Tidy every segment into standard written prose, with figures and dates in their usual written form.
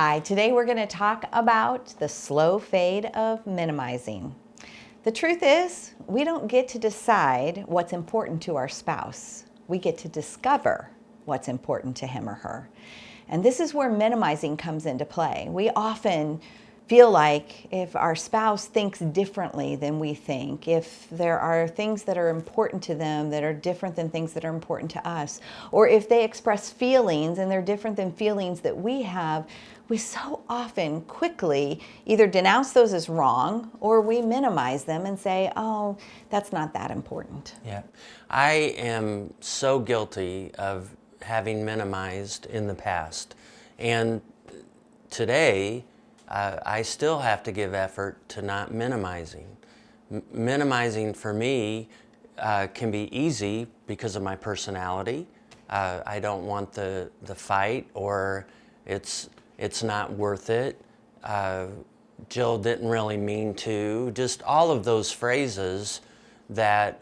Hi, today we're going to talk about the slow fade of minimizing. The truth is, we don't get to decide what's important to our spouse. We get to discover what's important to him or her. And this is where minimizing comes into play. We often feel like if our spouse thinks differently than we think, if there are things that are important to them that are different than things that are important to us, or if they express feelings and they're different than feelings that we have, we so often quickly either denounce those as wrong or we minimize them and say, oh, that's not that important. Yeah, I am so guilty of having minimized in the past. And today, I still have to give effort to not minimizing. Minimizing for me can be easy because of my personality. I don't want the fight, or it's not worth it. Jill didn't really mean to. Just all of those phrases that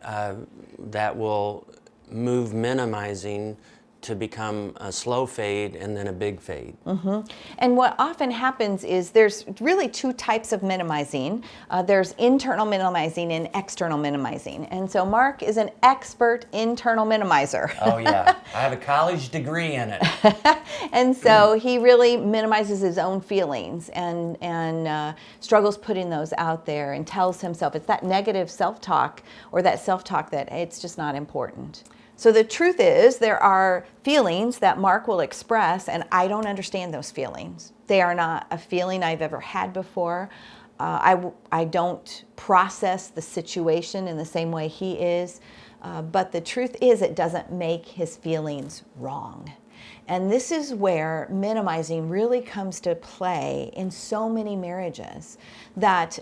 will move minimizing to become a slow fade and then a big fade. Mm-hmm. And what often happens is there's really two types of minimizing. There's internal minimizing and external minimizing. And so Mark is an expert internal minimizer. Oh yeah, I have a college degree in it. And so he really minimizes his own feelings and struggles putting those out there and tells himself it's that negative self-talk or that self-talk that it's just not important. So the truth is there are feelings that Mark will express, and I don't understand those feelings. They are not a feeling I've ever had before. I don't process the situation in the same way he is. But the truth is it doesn't make his feelings wrong. And this is where minimizing really comes to play in so many marriages, that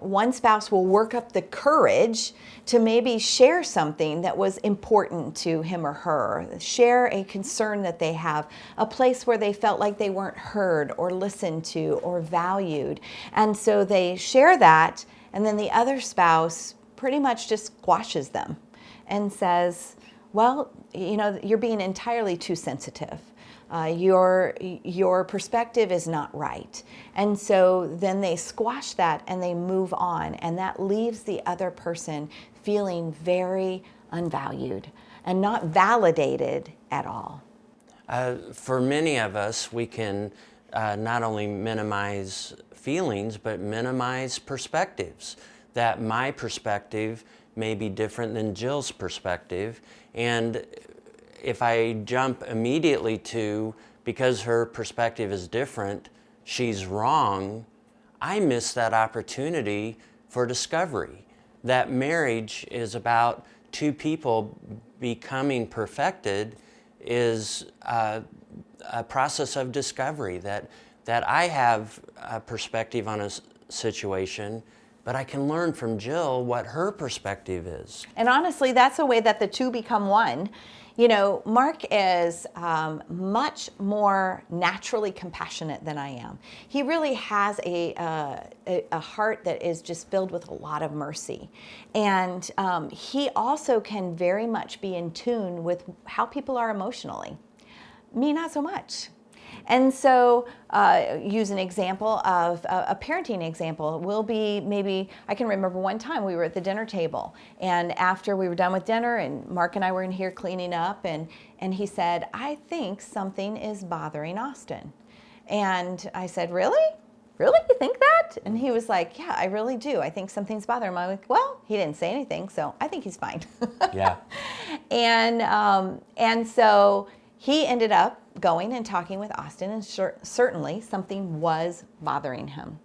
one spouse will work up the courage to maybe share something that was important to him or her, share a concern that they have, a place where they felt like they weren't heard or listened to or valued. And so they share that, and then the other spouse pretty much just squashes them and says, well, you know, you're being entirely too sensitive. Your perspective is not right. And so then they squash that and they move on, and that leaves the other person feeling very unvalued and not validated at all. For many of us, we can not only minimize feelings, but minimize perspectives. That my perspective may be different than Jill's perspective. And if I jump immediately to, because her perspective is different, she's wrong, I miss that opportunity for discovery. That marriage is about two people becoming perfected, is a process of discovery, that I have a perspective on a situation, but I can learn from Jill what her perspective is. And honestly, that's a way that the two become one. You know, Mark is much more naturally compassionate than I am. He really has a heart that is just filled with a lot of mercy. And he also can very much be in tune with how people are emotionally. Me, not so much. And so use an example of a parenting example will be, maybe I can remember one time we were at the dinner table, and after we were done with dinner and Mark and I were in here cleaning up, and he said, I think something is bothering Austin. And I said, really? Really? You think that? And he was like, yeah, I really do. I think something's bothering him. I'm like, well, he didn't say anything, so I think he's fine. Yeah. And so he ended up going and talking with Austin, and certainly something was bothering him.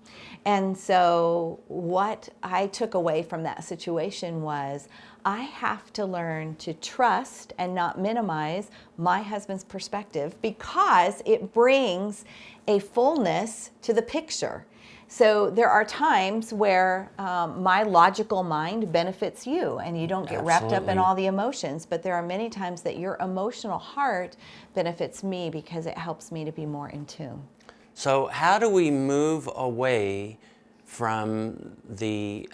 And so what I took away from that situation was I have to learn to trust and not minimize my husband's perspective, because it brings a fullness to the picture. So there are times where my logical mind benefits you and you don't get wrapped up in all the emotions, but there are many times that your emotional heart benefits me because it helps me to be more in tune. So how do we move away from the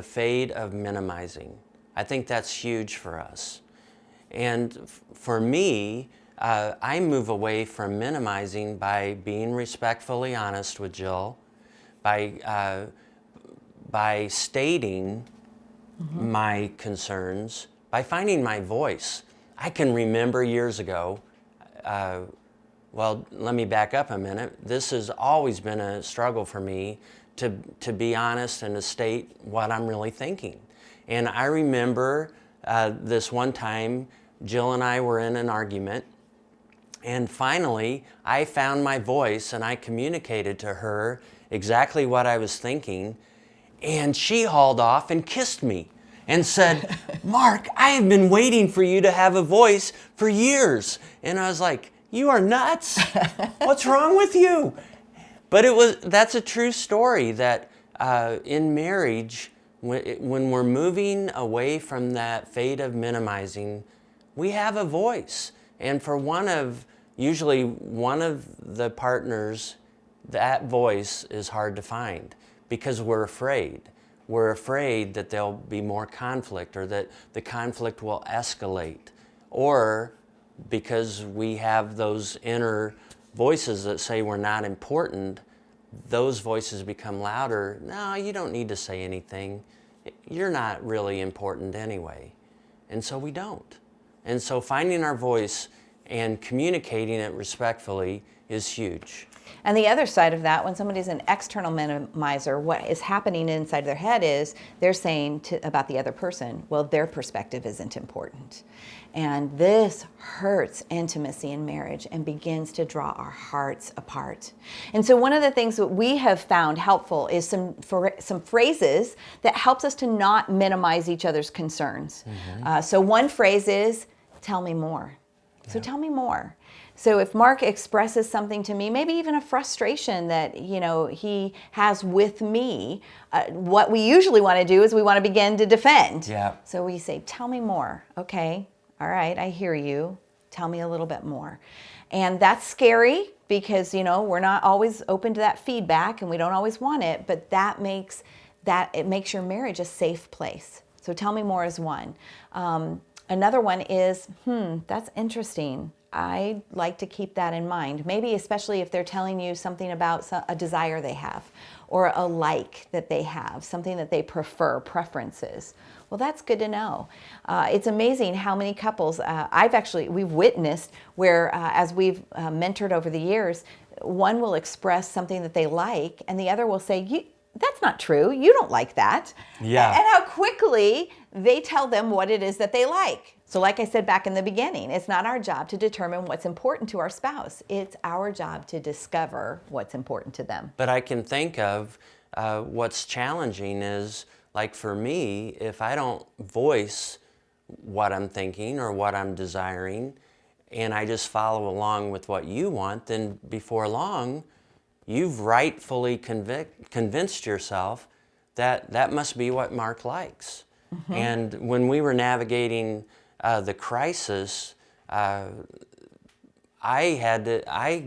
fade of minimizing? I think that's huge for us. And for me, I move away from minimizing by being respectfully honest with Jill, by stating my concerns, by finding my voice. I can remember years ago, well, let me back up a minute. This has always been a struggle for me to be honest and to state what I'm really thinking. And I remember this one time, Jill and I were in an argument, and finally I found my voice and I communicated to her exactly what I was thinking, and she hauled off and kissed me and said, "Mark, I have been waiting for you to have a voice for years." And I was like, "You are nuts. What's wrong with you?" But that's a true story that in marriage, when we're moving away from that fate of minimizing, we have a voice. And for usually one of the partners, that voice is hard to find because we're afraid. We're afraid that there'll be more conflict or that the conflict will escalate, or because we have those inner voices that say we're not important, those voices become louder. "No, you don't need to say anything. You're not really important anyway." And so we don't. And so finding our voice and communicating it respectfully is huge. And the other side of that, when somebody's an external minimizer, what is happening inside their head is they're saying about the other person, well, their perspective isn't important. And this hurts intimacy in marriage and begins to draw our hearts apart. And so one of the things that we have found helpful is some phrases that helps us to not minimize each other's concerns. So one phrase is, "Tell me more." So tell me more. So if Mark expresses something to me, maybe even a frustration that he has with me, what we usually want to do is we want to begin to defend. Yeah. So we say, "Tell me more." Okay, all right, I hear you. Tell me a little bit more. And that's scary because we're not always open to that feedback and we don't always want it, but it makes your marriage a safe place. So tell me more is one. Another one is, that's interesting. I like to keep that in mind. Maybe especially if they're telling you something about a desire they have or a like that they have, something that they preferences. Well, that's good to know. It's amazing how many couples we've witnessed where as we've mentored over the years, one will express something that they like and the other will say, "That's not true. You don't like that." Yeah. And how quickly they tell them what it is that they like. So like I said back in the beginning, it's not our job to determine what's important to our spouse. It's our job to discover what's important to them. But I can think of what's challenging is, like for me, if I don't voice what I'm thinking or what I'm desiring, and I just follow along with what you want, then before long, you've rightfully convinced yourself that that must be what Mark likes. And when we were navigating the crisis, I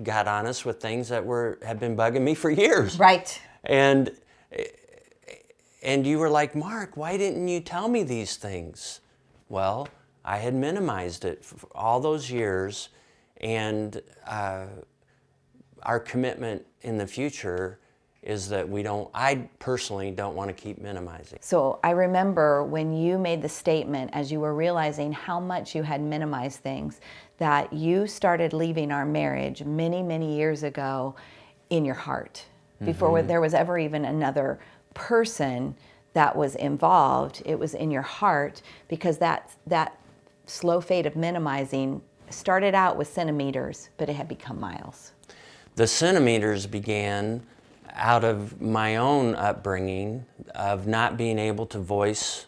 got honest with things that had been bugging me for years. Right. And you were like, "Mark, why didn't you tell me these things?" Well, I had minimized it for all those years, and our commitment in the future is that I personally don't want to keep minimizing. So I remember when you made the statement as you were realizing how much you had minimized things, that you started leaving our marriage many, many years ago in your heart, before there was ever even another person that was involved. It was in your heart, because that slow fate of minimizing started out with centimeters, but it had become miles. The centimeters began out of my own upbringing of not being able to voice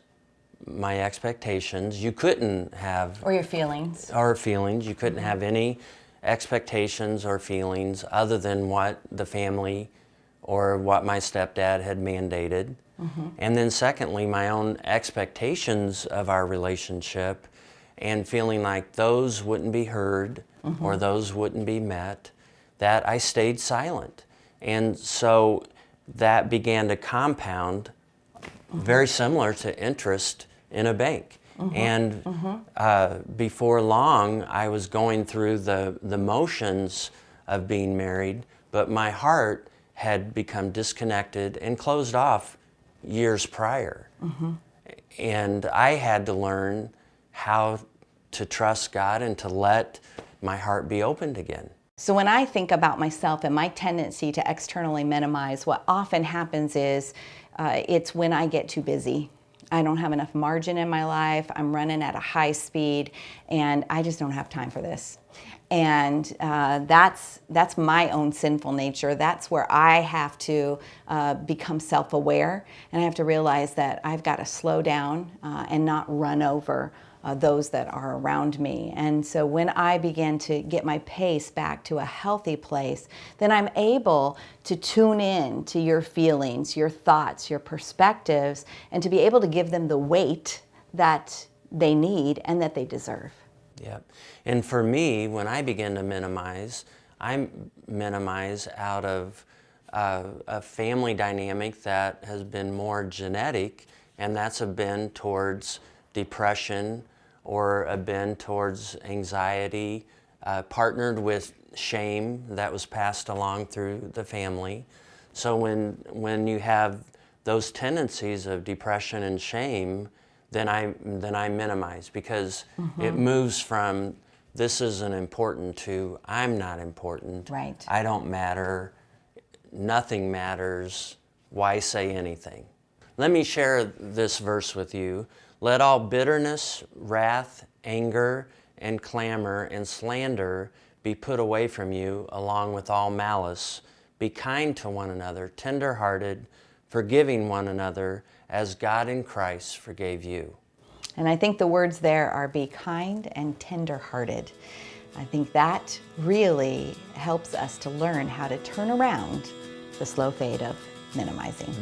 my expectations. You couldn't have... Or your feelings. Or feelings. You couldn't have any expectations or feelings other than what the family or what my stepdad had mandated. And then secondly, my own expectations of our relationship and feeling like those wouldn't be heard or those wouldn't be met, that I stayed silent. And so that began to compound, very similar to interest in a bank. And before long, I was going through the motions of being married, but my heart had become disconnected and closed off years prior. And I had to learn how to trust God and to let my heart be opened again. So when I think about myself and my tendency to externally minimize, what often happens is it's when I get too busy. I don't have enough margin in my life. I'm running at a high speed, and I just don't have time for this. And that's my own sinful nature. That's where I have to become self-aware, and I have to realize that I've got to slow down and not run over those that are around me. And so when I begin to get my pace back to a healthy place, then I'm able to tune in to your feelings, your thoughts, your perspectives, and to be able to give them the weight that they need and that they deserve. Yep. And for me, when I begin to minimize, I minimize out of a family dynamic that has been more genetic, and that's a bend towards depression or a bend towards anxiety, partnered with shame that was passed along through the family. So when you have those tendencies of depression and shame, then I minimize, because it moves from this isn't important to I'm not important. Right. I don't matter. Nothing matters. Why say anything? Let me share this verse with you. Let all bitterness, wrath, anger, and clamor and slander be put away from you, along with all malice. Be kind to one another, tender-hearted, forgiving one another, as God in Christ forgave you. And I think the words there are be kind and tender-hearted. I think that really helps us to learn how to turn around the slow fade of minimizing.